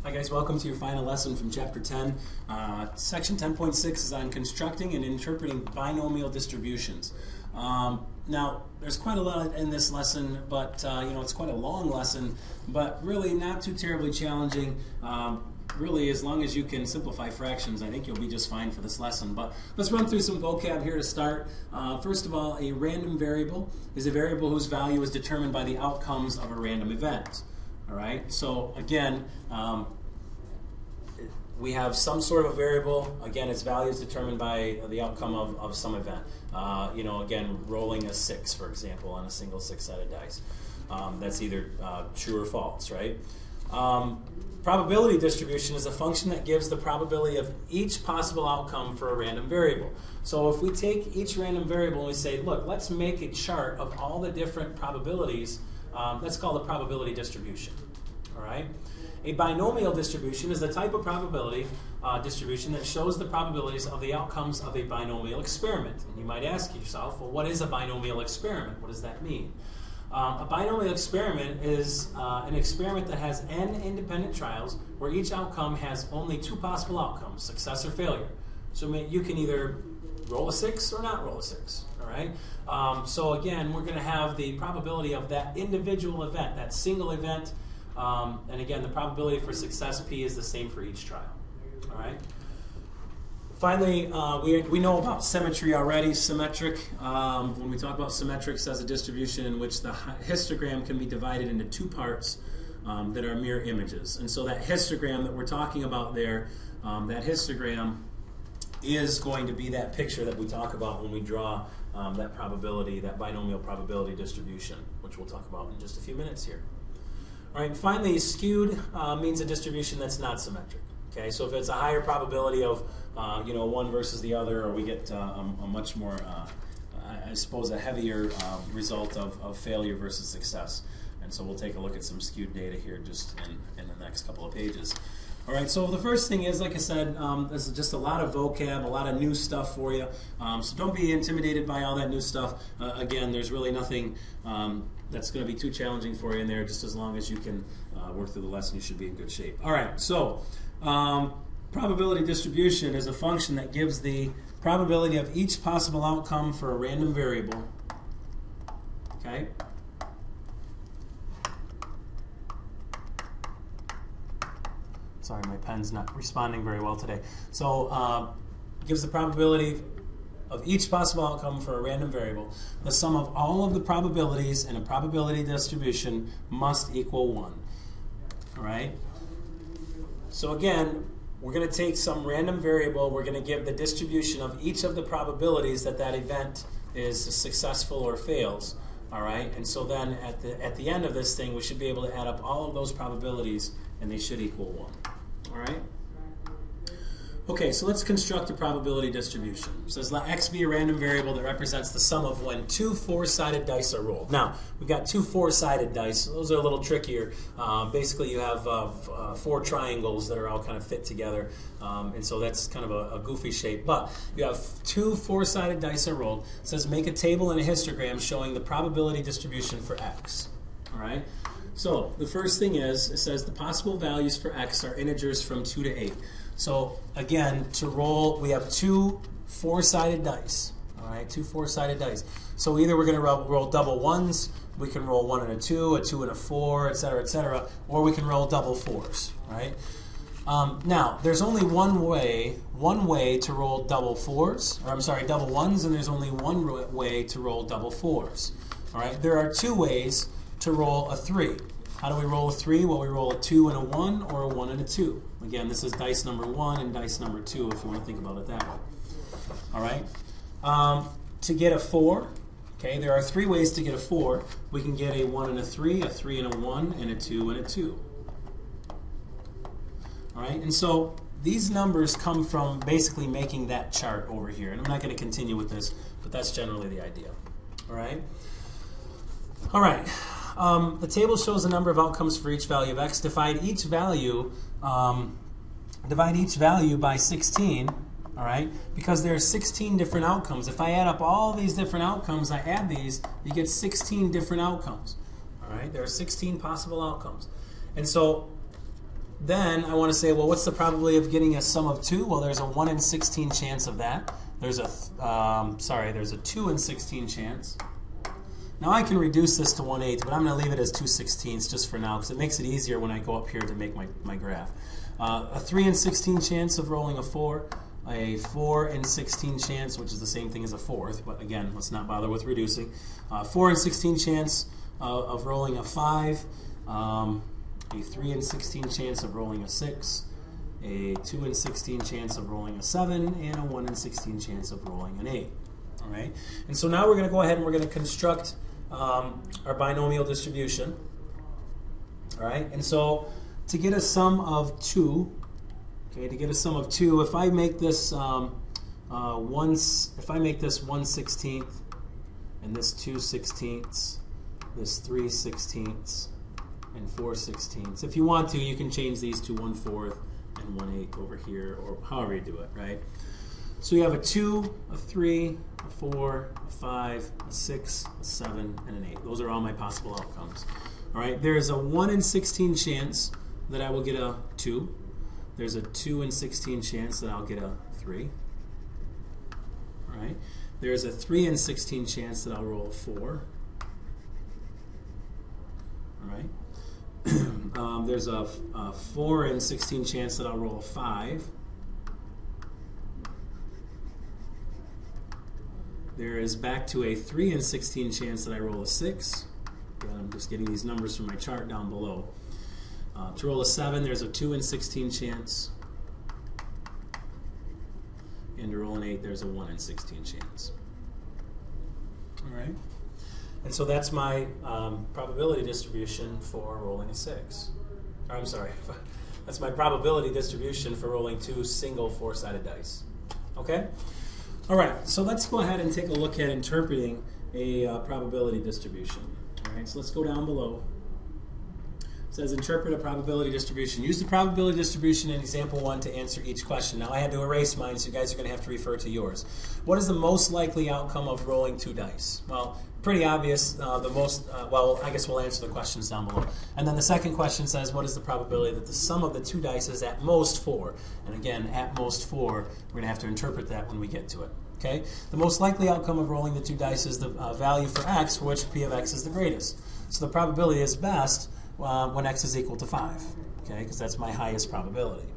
Hi guys, welcome to your final lesson from Chapter 10. Section 10.6 is on constructing and interpreting binomial distributions. Now, there's quite a lot in this lesson, but it's quite a long lesson, but really not too terribly challenging. Really, as long as you can simplify fractions, I think you'll be just fine for this lesson. But let's run through some vocab here to start. First of all, a random variable is a variable whose value is determined by the outcomes of a random event. All right, so again, we have some sort of a variable. Again, its value is determined by the outcome of some event. Again, rolling a 6, for example, on a single 6-sided dice. That's either true or false, right? Probability distribution is a function that gives the probability of each possible outcome for a random variable. So if we take each random variable and we say, look, let's make a chart of all the different probabilities, that's called a probability distribution. All right? A binomial distribution is the type of probability distribution that shows the probabilities of the outcomes of a binomial experiment. And you might ask yourself, well, what is a binomial experiment? What does that mean? A binomial experiment is an experiment that has n independent trials where each outcome has only 2 possible outcomes, success or failure. So you can either roll a 6 or not roll a 6. All right? So again, we're going to have the probability of that individual event, that single event. And again, the probability for success P is the same for each trial. All right? Finally, we know about symmetry already. Symmetric, when we talk about symmetrics as a distribution in which the histogram can be divided into 2 parts that are mirror images. And so that histogram that we're talking about there, that histogram is going to be that picture that we talk about when we draw that probability, that binomial probability distribution, which we'll talk about in just a few minutes here. All right, finally, skewed means a distribution that's not symmetric. Okay, so if it's a higher probability of one versus the other, or we get a much more, I suppose, a heavier result of failure versus success. And so we'll take a look at some skewed data here just in the next couple of pages. All right, so the first thing is, like I said, this is just a lot of vocab, a lot of new stuff for you. So don't be intimidated by all that new stuff. Again, there's really nothing that's going to be too challenging for you in there. Just as long as you can work through the lesson, you should be in good shape. All right, so probability distribution is a function that gives the probability of each possible outcome for a random variable. Okay? Sorry, my pen's not responding very well today. So gives the probability of each possible outcome for a random variable. The sum of all of the probabilities in a probability distribution must equal 1. All right? So again, we're going to take some random variable. We're going to give the distribution of each of the probabilities that that event is successful or fails. All right? And so then at the end of this thing, we should be able to add up all of those probabilities, and they should equal 1. All right? Okay, so let's construct a probability distribution. It says let x be a random variable that represents the sum of when 2 4-sided dice are rolled. Now, we've got 2 4-sided dice. Those are a little trickier. Basically, you have 4 triangles that are all kind of fit together, and so that's kind of a goofy shape. But you have 2 4-sided dice are rolled. It says make a table and a histogram showing the probability distribution for x. All right? So the first thing is, it says the possible values for x are integers from 2 to 8. So again, to roll, we have 2 4-sided dice. All right, 2 4-sided dice. So either we're going to roll double 1s, we can roll 1 and a 2 and a 4, etc., or we can roll double 4s. Right? Now, there's only one way to roll double 4s, or I'm sorry, double 1s, and there's only one way to roll double 4s. All right, there are 2 ways to roll a 3. How do we roll a 3? Well, we roll a 2 and a 1, or a 1 and a 2. Again, this is dice number 1 and dice number 2, if you want to think about it that way. All right? To get a 4, okay, there are 3 ways to get a 4. We can get a 1 and a 3 and a 1, and a 2 and a 2. All right? And so these numbers come from basically making that chart over here. And I'm not going to continue with this, but that's generally the idea. All right? All right. The table shows the number of outcomes for each value of x. Divide each value by 16, all right? Because there are 16 different outcomes. If I add up all these different outcomes, I add these, you get 16 different outcomes. All right? There are 16 possible outcomes. And so then I want to say, well, what's the probability of getting a sum of 2? Well, there's a 1 in 16 chance of that. There's a, there's a 2 in 16 chance. Now I can reduce this to 1/8, but I'm going to leave it as 2/16 just for now because it makes it easier when I go up here to make my graph. A 3 in 16 chance of rolling a 4. A 4 in 16 chance, which is the same thing as a fourth, but again, let's not bother with reducing. 4 in 16 chance of rolling a 5. A 3 in 16 chance of rolling a 6, a 2 in 16 chance of rolling a 7, and a 1 in 16 chance of rolling an 8. All right? And so now we're going to go ahead and we're going to construct our binomial distribution. All right? And so to get a sum of 2, okay, to get a sum of 2, if I make this if I make this 1/16 and this 2/16, this 3/16, and 4/16. If you want to, you can change these to 1/4 and 1/8 over here, or however you do it, right? So you have a 2, a 3, a 4, a 5, a 6, a 7, and an 8. Those are all my possible outcomes. All right. There's a 1 in 16 chance that I will get a 2. There's a 2 in 16 chance that I'll get a 3. All right. There's a 3 in 16 chance that I'll roll a 4. All right. There's a 4 in 16 chance that I'll roll a 5. There is back to a 3 in 16 chance that I roll a 6. Again, I'm just getting these numbers from my chart down below. To roll a 7, there's a 2 in 16 chance. And to roll an 8, there's a 1 in 16 chance. All right. And so that's my probability distribution for rolling a 6. Or, I'm sorry, that's my probability distribution for rolling 2 single 4-sided dice. Okay? All right, so let's go ahead and take a look at interpreting a probability distribution. All right, so let's go down below. It says interpret a probability distribution. Use the probability distribution in example 1 to answer each question. Now I had to erase mine, so you guys are going to have to refer to yours. What is the most likely outcome of rolling 2 dice? Well, pretty obvious. Well, I guess we'll answer the questions down below. And then the second question says, what is the probability that the sum of the 2 dice is at most 4? And again, at most 4, we're going to have to interpret that when we get to it. Okay? The most likely outcome of rolling the 2 dice is the value for x, for which p of x is the greatest. So the probability is best when x is equal to 5, okay? Because that's my highest probability.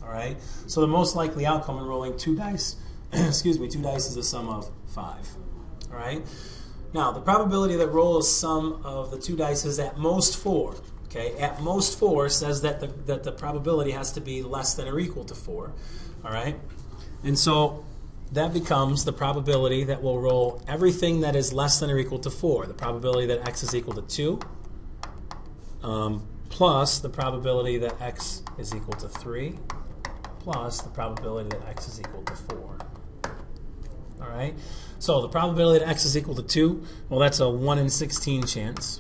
All right? So the most likely outcome in rolling 2 dice, excuse me, 2 dice is the sum of 5. All right? Now, the probability that roll a sum of the 2 dice is at most 4. Okay? At most 4 says that the probability has to be less than or equal to 4. All right? And so that becomes the probability that will roll everything that is less than or equal to 4. The probability that x is equal to 2, plus the probability that x is equal to 3, plus the probability that x is equal to 4. All right? So the probability that x is equal to 2, well, that's a 1 in 16 chance.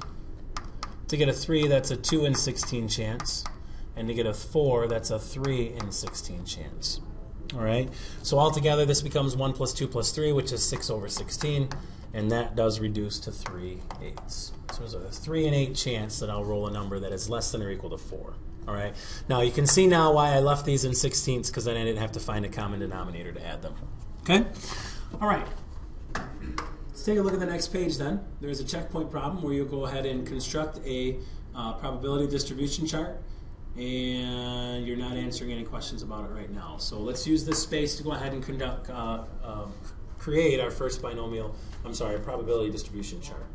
To get a 3, that's a 2 in 16 chance. And to get a 4, that's a 3 in 16 chance. All right? So altogether, this becomes 1 plus 2 plus 3, which is 6 over 16. And that does reduce to 3/8. So there's a 3 in 8 chance that I'll roll a number that is less than or equal to 4. All right? Now, you can see now why I left these in 16ths, because then I didn't have to find a common denominator to add them. Okay? All right. Let's take a look at the next page then. There's a checkpoint problem where you go ahead and construct a probability distribution chart. And you're not answering any questions about it right now. So let's use this space to go ahead and create our first probability distribution chart.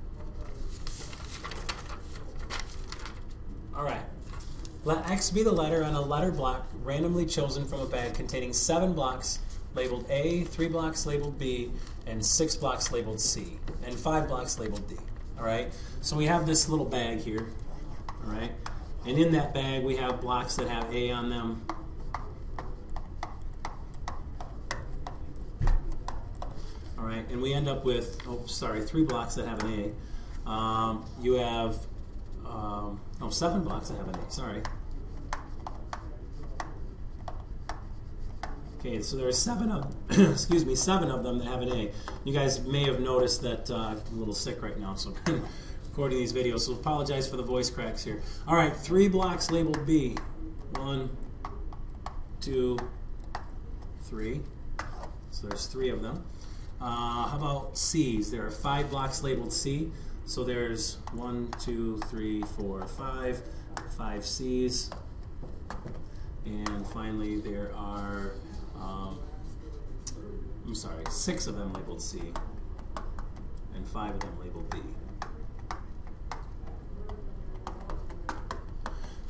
All right. Let x be the letter on a letter block randomly chosen from a bag containing 7 blocks labeled A, 3 blocks labeled B, and 6 blocks labeled C, and 5 blocks labeled D. All right. So we have this little bag here. All right. And in that bag, we have blocks that have A on them. All right, and we end up with, 3 blocks that have an A. You have, 7 blocks that have an A, sorry. Okay, so there are 7 of them that have an A. You guys may have noticed that I'm a little sick right now, so recording these videos, so apologize for the voice cracks here. All right, 3 blocks labeled B. 1, 2, 3. So there's 3 of them. How about C's? There are 5 blocks labeled C. So there's 1, 2, 3, 4, 5 C's. And finally there are, 6 of them labeled C and 5 of them labeled B.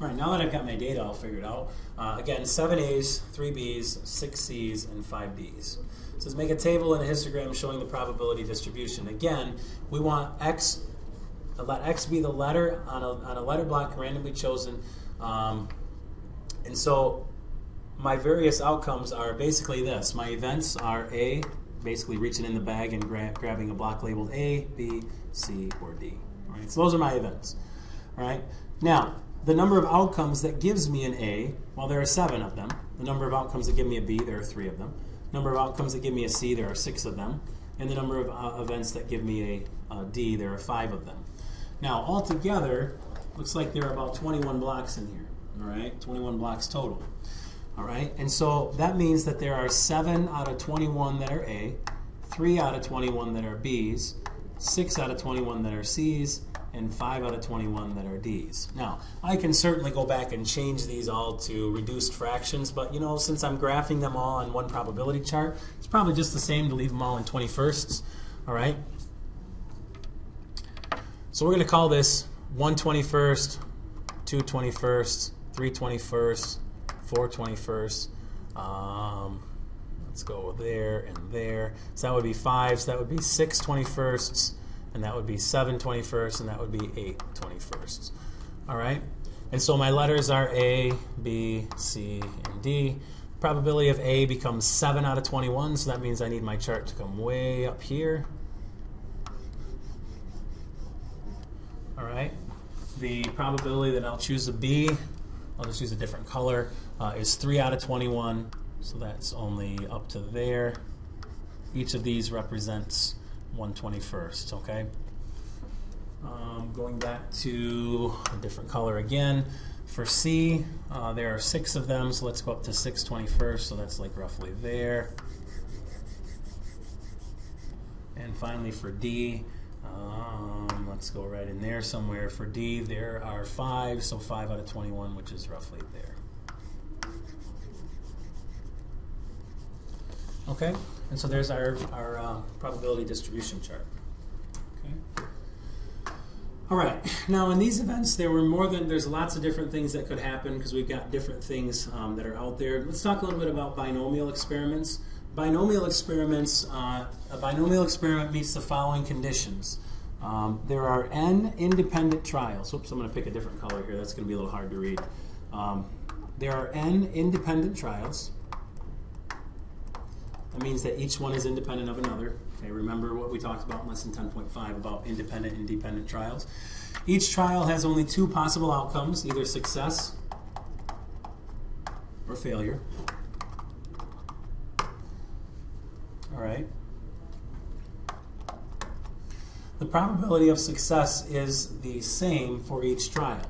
All right, now that I've got my data all figured out, again, 7 A's, 3 B's, 6 C's, and 5 D's. It says make a table and a histogram showing the probability distribution. Again, we want X, let X be the letter on a letter block randomly chosen. And so my various outcomes are basically this. My events are A, basically reaching in the bag and grabbing a block labeled A, B, C, or D. All right, so those are my events. All right, now, the number of outcomes that gives me an A, well, there are 7 of them. The number of outcomes that give me a B, there are 3 of them. Number of outcomes that give me a C, there are 6 of them. And the number of events that give me a D, there are 5 of them. Now, altogether, looks like there are about 21 blocks in here. All right, 21 blocks total. All right, and so that means that there are 7 out of 21 that are A, 3 out of 21 that are B's, 6 out of 21 that are C's, and 5 out of 21 that are D's. Now, I can certainly go back and change these all to reduced fractions, but you know, since I'm graphing them all on one probability chart, it's probably just the same to leave them all in 21sts. All right? So we're going to call this 1 21st, 2 21st, 3 21st, 4 21st. Let's go there and there. So that would be 5, so that would be 6 21sts, and that would be 7 21st, and that would be 8 21st. All right? And so my letters are A, B, C, and D. Probability of A becomes 7 out of 21, so that means I need my chart to come way up here. All right? The probability that I'll choose a B, I'll just use a different color, is 3 out of 21, so that's only up to there. Each of these represents 1 21st, okay? Going back to a different color again. For C, there are 6 of them, so let's go up to 6 21st, so that's like roughly there. And finally for D, let's go right in there somewhere. For D, there are 5, so 5 out of 21, which is roughly there. Okay, and so there's our probability distribution chart. Okay. All right, now in these events, there's lots of different things that could happen because we've got different things that are out there. Let's talk a little bit about binomial experiments. Binomial experiments, a binomial experiment meets the following conditions. There are n independent trials. Oops, I'm going to pick a different color here. That's going to be a little hard to read. There are n independent trials. That means that each one is independent of another. Okay, remember what we talked about in lesson 10.5 about independent and dependent trials. Each trial has only 2 possible outcomes, either success or failure. All right. The probability of success is the same for each trial.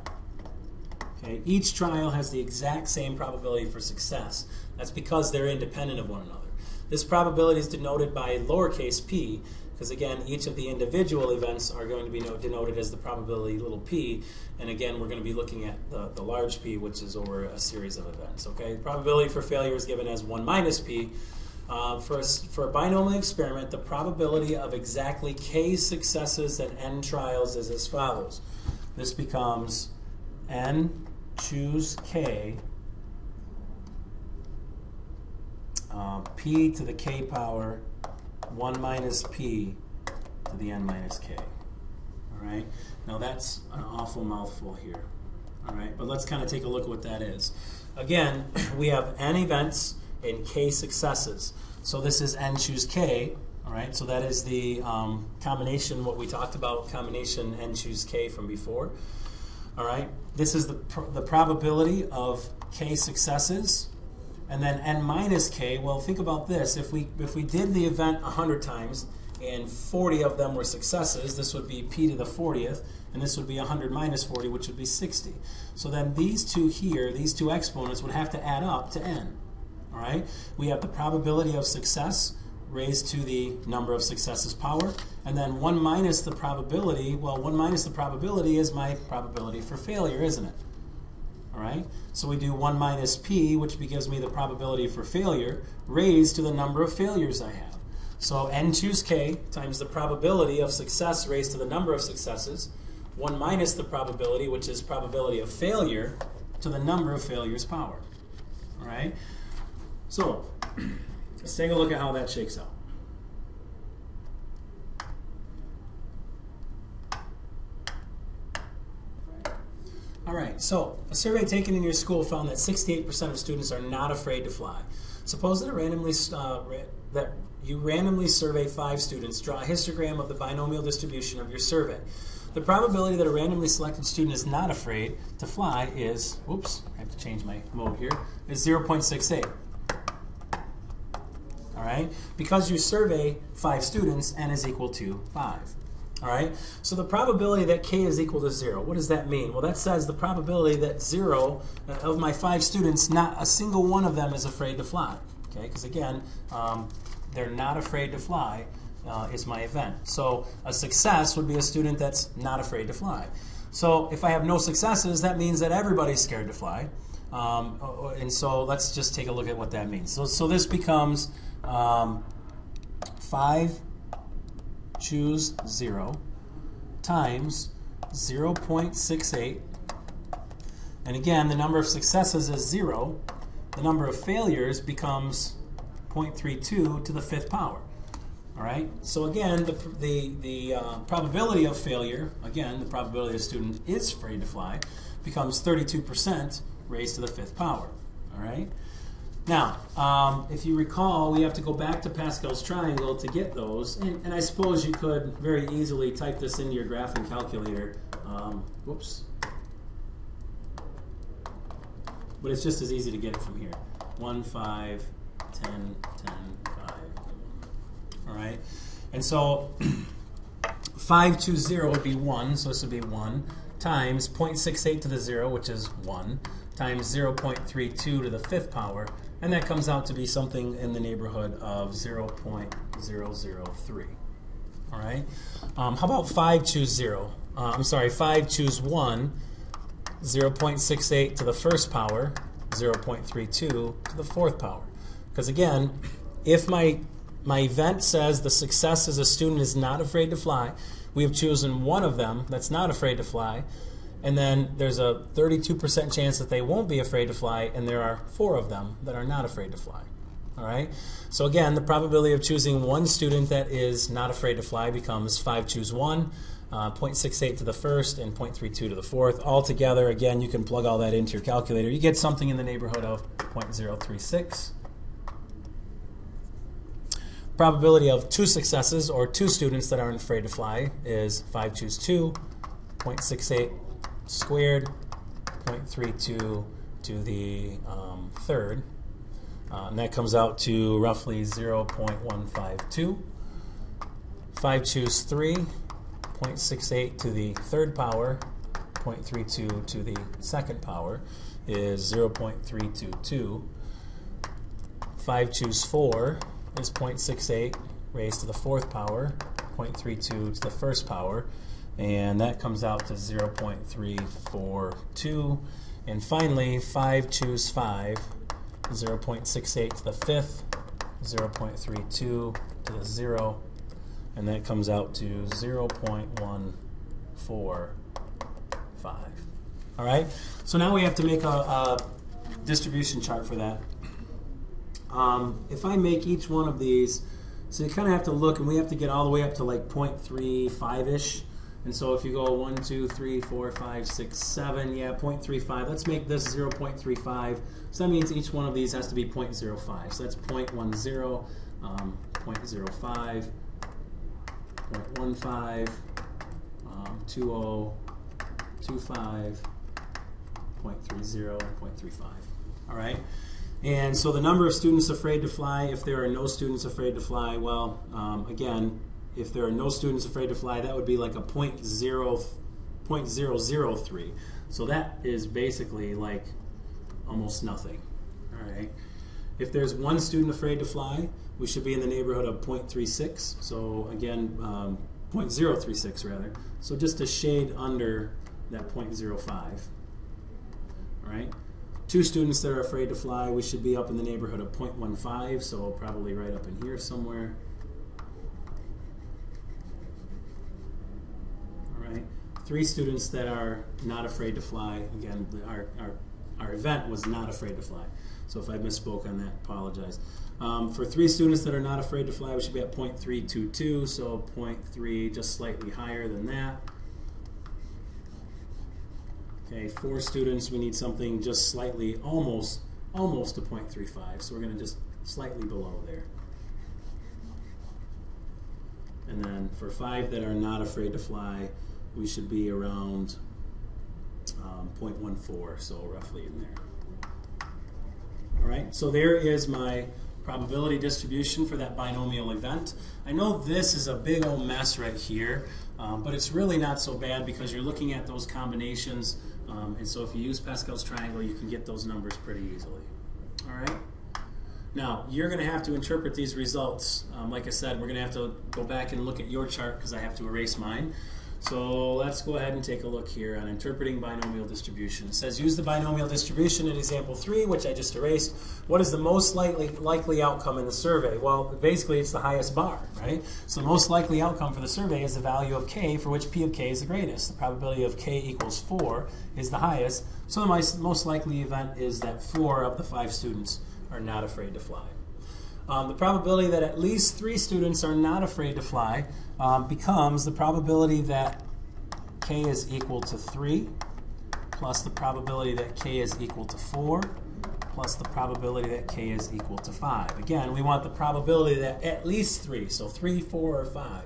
Okay, each trial has the exact same probability for success. That's because they're independent of one another. This probability is denoted by lowercase p, because again, each of the individual events are going to be denoted as the probability little p, and again, we're going to be looking at the large P, which is over a series of events. Okay, the probability for failure is given as 1 minus p. For a binomial experiment, the probability of exactly k successes and n trials is as follows. This becomes n choose k, p to the k power 1 minus p to the n minus k. All right. Now that's an awful mouthful here. All right. But let's kind of take a look at what that is. Again, we have n events and k successes. So this is n choose k. All right. So that is the combination, what we talked about, combination n choose k from before. All right. This is the probability of k successes. And then n minus k, well, think about this. If we did the event 100 times, and 40 of them were successes, this would be p to the 40th, and this would be 100 minus 40, which would be 60. So then these two here, these two exponents, would have to add up to n. All right? We have the probability of success raised to the number of successes power, and then 1 minus the probability, well, 1 minus the probability is my probability for failure, isn't it? All right? So we do 1 minus p, which gives me the probability for failure, raised to the number of failures I have. So n choose k times the probability of success raised to the number of successes, 1 minus the probability, which is probability of failure, to the number of failures power. All right? So let's take a look at how that shakes out. All right, so a survey taken in your school found that 68% of students are not afraid to fly. Suppose that you randomly survey 5 students. Draw a histogram of the binomial distribution of your survey. The probability that a randomly selected student is not afraid to fly is, whoops, I have to change my mode here, is 0.68. All right, because you survey 5 students, n is equal to 5. All right, so the probability that k is equal to 0, what does that mean? Well, that says the probability that 0 of my 5 students, not a single one of them is afraid to fly. Okay, because again, they're not afraid to fly is my event. So a success would be a student that's not afraid to fly. So if I have no successes, that means that everybody's scared to fly. And so let's just take a look at what that means. So this becomes 5 choose 0 times 0.68. And again, the number of successes is 0. The number of failures becomes 0.32 to the 5th power. All right. So again, the probability of failure, again, the probability a student is afraid to fly, becomes 32% raised to the 5th power. All right. Now, if you recall, we have to go back to Pascal's triangle to get those, and I suppose you could very easily type this into your graphing calculator. Whoops. But it's just as easy to get it from here. 1, 5, 10, 10, 5. All right? And so 5 to 0 would be 1, so this would be 1, times 0.68 to the 0, which is 1, times 0.32 to the 5th power, and that comes out to be something in the neighborhood of 0.003. All right? How about 5 choose 0? 5 choose 1, 0.68 to the 1st power, 0.32 to the 4th power. Because again, if my event says the success is a student is not afraid to fly, we have chosen one of them that's not afraid to fly, and then there's a 32% chance that they won't be afraid to fly, and there are 4 of them that are not afraid to fly. All right? So again, the probability of choosing one student that is not afraid to fly becomes 5 choose 1, 0.68 to the 1st, and 0.32 to the 4th. Altogether, again, you can plug all that into your calculator. You get something in the neighborhood of 0.036. Probability of 2 successes, or 2 students that aren't afraid to fly, is 5 choose 2, 0.68 squared, 0.32 to the 3rd. And that comes out to roughly 0.152. 5 choose 3, 0.68 to the 3rd power, 0.32 to the 2nd power is 0.322. 5 choose 4 is 0.68 raised to the 4th power, 0.32 to the 1st power, and that comes out to 0.342. And finally, 5 choose 5, 0.68 to the 5th, 0.32 to the 0, and that comes out to 0.145. All right? So now we have to make a distribution chart for that. If I make each one of these, so you kind of have to look, and we have to get all the way up to like 0.35-ish. And so if you go 1, 2, 3, 4, 5, 6, 7, yeah, 0.35. Let's make this 0.35. So that means each one of these has to be 0.05. So that's 0.10, 0.05, 0.15, 20, 25, 0.30, and 0.35. All right? And so the number of students afraid to fly, if there are no students afraid to fly, well, again, if there are no students afraid to fly, that would be like a 0.003. So that is basically like almost nothing. All right. If there's one student afraid to fly, we should be in the neighborhood of 0.36. So again, 0.036 rather. So just a shade under that 0.05. All right. Two students that are afraid to fly, we should be up in the neighborhood of 0.15. So probably right up in here somewhere. All right. Three students that are not afraid to fly. Again, our event was not afraid to fly. So if I misspoke on that, apologize. For three students that are not afraid to fly, we should be at 0.322, so 0.3, just slightly higher than that. Okay, four students, we need something just slightly, almost to 0.35, so we're going to just slightly below there. And then for five that are not afraid to fly, we should be around 0.14, so roughly in there. All right, so there is my probability distribution for that binomial event. I know this is a big old mess right here, but it's really not so bad because you're looking at those combinations, and so if you use Pascal's triangle, you can get those numbers pretty easily. All right. Now, you're going to have to interpret these results. Like I said, we're going to have to go back and look at your chart because I have to erase mine. So let's go ahead and take a look here on interpreting binomial distribution. It says use the binomial distribution in example 3, which I just erased. What is the most likely outcome in the survey? Well, basically it's the highest bar, right? So the most likely outcome for the survey is the value of k for which p of k is the greatest. The probability of k equals 4 is the highest. So the most likely event is that 4 of the 5 students are not afraid to fly. The probability that at least 3 students are not afraid to fly becomes the probability that k is equal to 3 plus the probability that k is equal to 4 plus the probability that k is equal to 5. Again, we want the probability that at least 3, so 3, 4, or 5.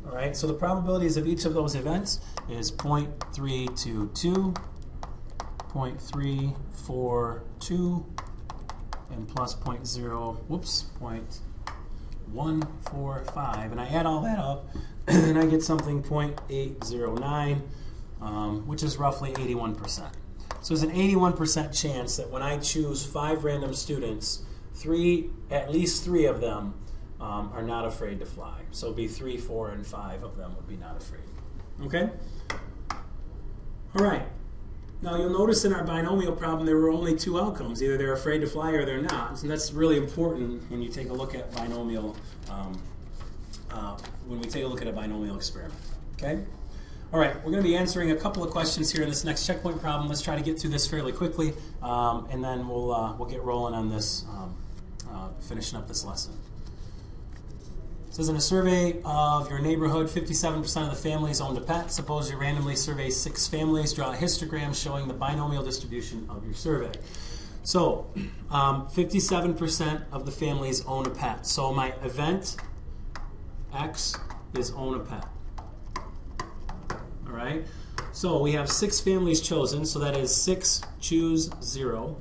All right, so the probabilities of each of those events is 0.322, 0.342, and plus 0.145, and I add all that up, and I get something 0.809, which is roughly 81%. So there's an 81% chance that when I choose 5 random students, at least 3 of them are not afraid to fly. So it'd be 3, 4, and 5 of them would be not afraid. Okay? All right. Now you'll notice in our binomial problem there were only 2 outcomes. Either they're afraid to fly or they're not. And that's really important when you take a look at binomial, when we take a look at a binomial experiment. Okay? All right, we're going to be answering a couple of questions here in this next checkpoint problem. Let's try to get through this fairly quickly, and then we'll get rolling on this, finishing up this lesson. It says in a survey of your neighborhood, 57% of the families owned a pet. Suppose you randomly survey 6 families. Draw a histogram showing the binomial distribution of your survey. So 57% of the families own a pet. So my event X is own a pet. All right. So we have 6 families chosen. So that is 6 choose 0.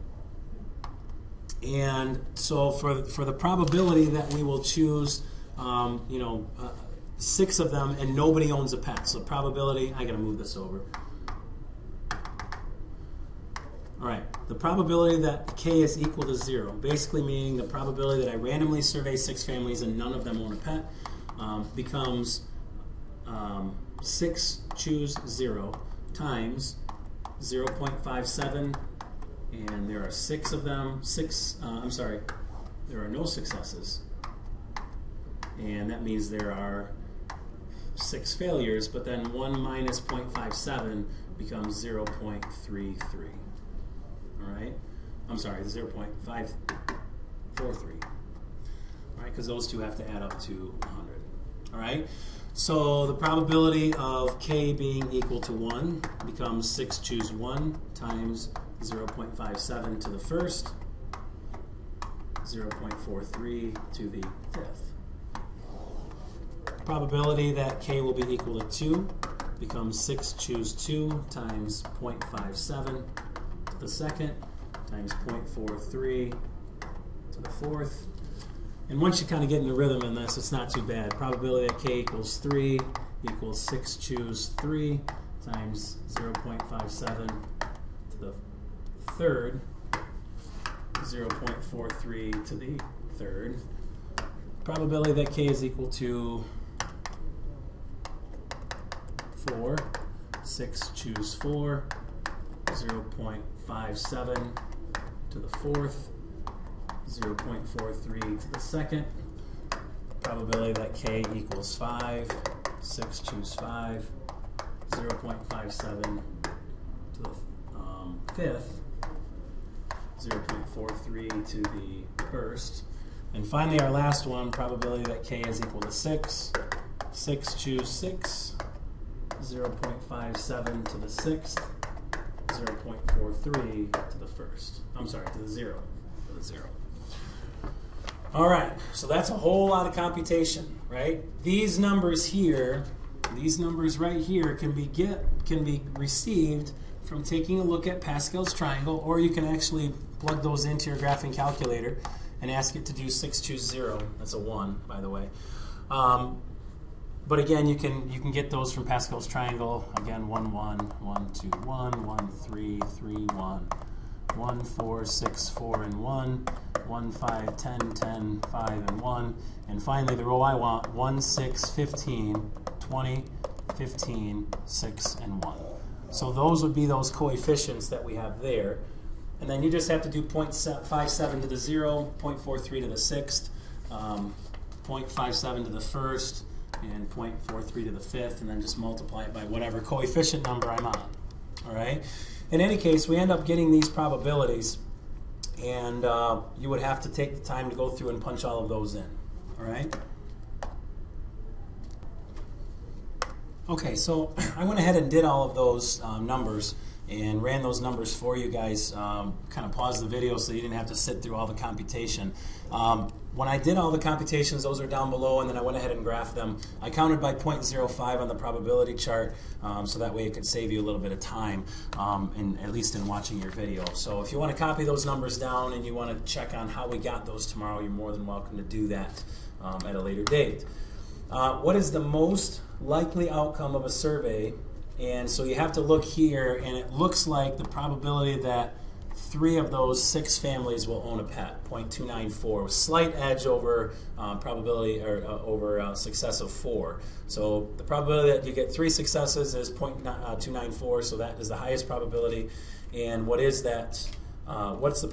And so for the probability that we will choose 6 of them and nobody owns a pet. So probability, I gotta move this over. All right, the probability that k is equal to 0, basically meaning the probability that I randomly survey 6 families and none of them own a pet, becomes 6 choose 0 times 0.57, and there are 6 of them, there are no successes. And that means there are 6 failures, but then 1 minus 0.57 becomes 0.33. All right? I'm sorry, 0.543. All right, because those two have to add up to 100. All right? So the probability of k being equal to 1 becomes 6 choose 1 times 0.57 to the first, 0.43 to the 5th. Probability that k will be equal to 2 becomes 6 choose 2 times 0.57 to the second times 0.43 to the fourth. And once you kind of get in the rhythm in this, it's not too bad. Probability that k equals 3 equals 6 choose 3 times 0.57 to the third, 0.43 to the third. Probability that k is equal to 4, 6 choose 4, 0.57 to the fourth, 0.43 to the second. Probability that k equals 5, 6 choose 5, 0.57 to the fifth, 0.43 to the first. And finally our last one, probability that k is equal to 6, 6 choose 6, 0.57 to the sixth, 0.43 to the first. I'm sorry, to the zero. To the zero. All right, so that's a whole lot of computation, right? These numbers here, these numbers right here can be received from taking a look at Pascal's triangle, or you can actually plug those into your graphing calculator and ask it to do 6 choose 0. That's a 1, by the way. But again, you can get those from Pascal's triangle. Again, 1, 1, 1, 2, 1, 1, 3, 3, 1, 1, 4, 6, 4, and 1, 1, 5, 10, 10, 5, and 1. And finally, the row I want, 1, 6, 15, 20, 15, 6, and 1. So those would be those coefficients that we have there. And then you just have to do 0.57 to the 0, 0.43 to the sixth, 0.57 to the first, and 0.43 to the fifth, and then just multiply it by whatever coefficient number I'm on. All right. In any case, we end up getting these probabilities, and you would have to take the time to go through and punch all of those in. All right. Okay, so I went ahead and did all of those numbers and ran those numbers for you guys. Kind of paused the video so you didn't have to sit through all the computation. When I did all the computations, those are down below, and then I went ahead and graphed them. I counted by 0.05 on the probability chart, so that way it could save you a little bit of time, at least in watching your video. So if you want to copy those numbers down and you want to check on how we got those tomorrow, you're more than welcome to do that at a later date. What is the most likely outcome of a survey? And so you have to look here, and it looks like the probability that 3 of those 6 families will own a pet, 0.294, with slight edge over probability or over success of 4. So the probability that you get 3 successes is 0.294, so that is the highest probability. And what is that? What's the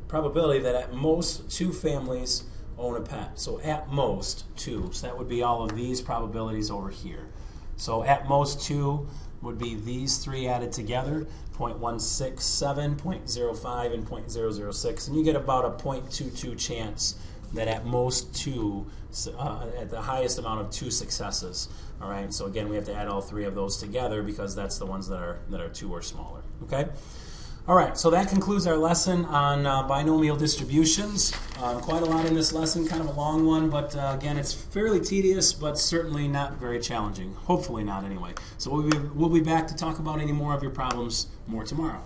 probability that at most 2 families own a pet? So at most 2. So that would be all of these probabilities over here. So at most 2 would be these 3 added together, 0.167, 0.05, and 0.006. And you get about a 0.22 chance that at most 2, at the highest amount of 2 successes. All right, so again, we have to add all 3 of those together because that's the ones that are 2 or smaller. Okay? All right, so that concludes our lesson on binomial distributions. Quite a lot in this lesson, kind of a long one, but again, it's fairly tedious, but certainly not very challenging. Hopefully not, anyway. So we'll be back to talk about any more of your problems more tomorrow.